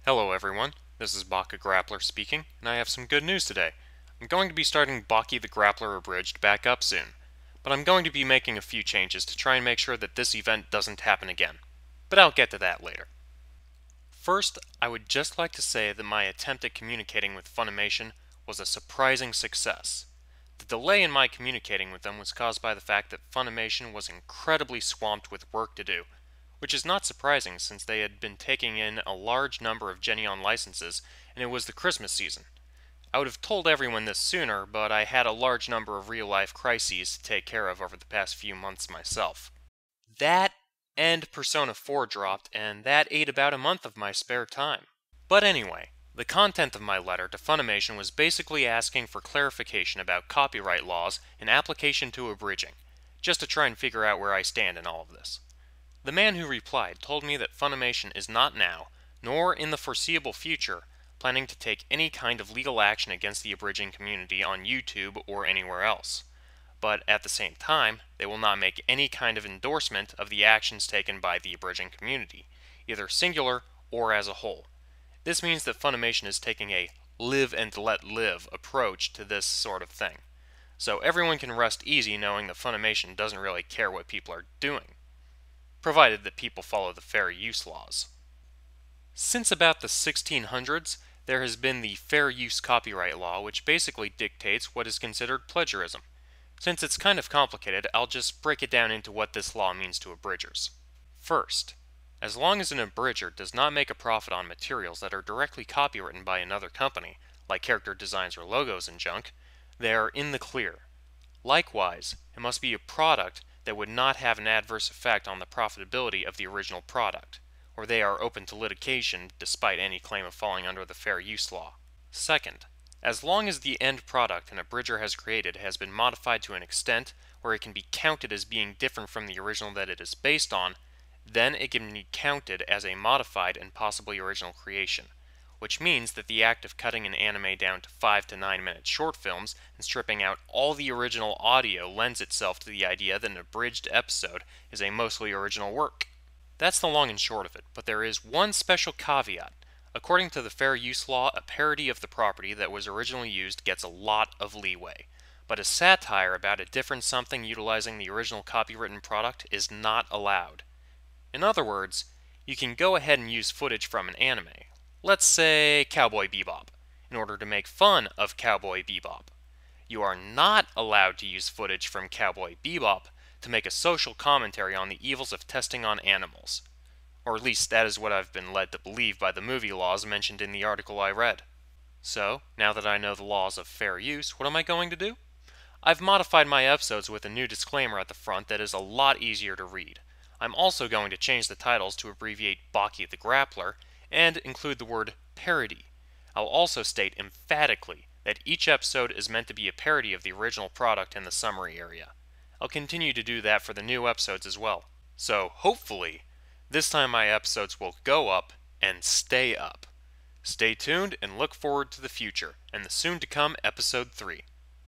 Hello everyone, this is Baka Grappler speaking, and I have some good news today. I'm going to be starting Baki the Grappler Abridged back up soon, but I'm going to be making a few changes to try and make sure that this event doesn't happen again. But I'll get to that later. First, I would just like to say that my attempt at communicating with Funimation was a surprising success. The delay in my communicating with them was caused by the fact that Funimation was incredibly swamped with work to do, which is not surprising since they had been taking in a large number of Geneon licenses and it was the Christmas season. I would have told everyone this sooner, but I had a large number of real-life crises to take care of over the past few months myself. That and Persona 4 dropped, and that ate about a month of my spare time. But anyway, the content of my letter to Funimation was basically asking for clarification about copyright laws in application to abridging, just to try and figure out where I stand in all of this. The man who replied told me that Funimation is not now, nor in the foreseeable future, planning to take any kind of legal action against the abridging community on YouTube or anywhere else. But at the same time, they will not make any kind of endorsement of the actions taken by the abridging community, either singular or as a whole. This means that Funimation is taking a live and let live approach to this sort of thing. So everyone can rest easy knowing that Funimation doesn't really care what people are doing, provided that people follow the fair use laws. Since about the 1600s, there has been the fair use copyright law, which basically dictates what is considered plagiarism. Since it's kind of complicated, I'll just break it down into what this law means to abridgers. First, as long as an abridger does not make a profit on materials that are directly copywritten by another company, like character designs or logos and junk, they are in the clear. Likewise, it must be a product that would not have an adverse effect on the profitability of the original product, or they are open to litigation despite any claim of falling under the fair use law. Second, as long as the end product an abridger has created has been modified to an extent where it can be counted as being different from the original that it is based on, then it can be counted as a modified and possibly original creation, which means that the act of cutting an anime down to 5 to 9 minute short films and stripping out all the original audio lends itself to the idea that an abridged episode is a mostly original work. That's the long and short of it, but there is one special caveat. According to the fair use law, a parody of the property that was originally used gets a lot of leeway, but a satire about a different something utilizing the original copywritten product is not allowed. In other words, you can go ahead and use footage from an anime, let's say Cowboy Bebop, in order to make fun of Cowboy Bebop. You are not allowed to use footage from Cowboy Bebop to make a social commentary on the evils of testing on animals. Or at least that is what I've been led to believe by the movie laws mentioned in the article I read. So, now that I know the laws of fair use, what am I going to do? I've modified my episodes with a new disclaimer at the front that is a lot easier to read. I'm also going to change the titles to abbreviate Baki the Grappler and include the word parody. I'll also state emphatically that each episode is meant to be a parody of the original product in the summary area. I'll continue to do that for the new episodes as well. So, hopefully, this time my episodes will go up and stay up. Stay tuned and look forward to the future and the soon-to-come Episode 3.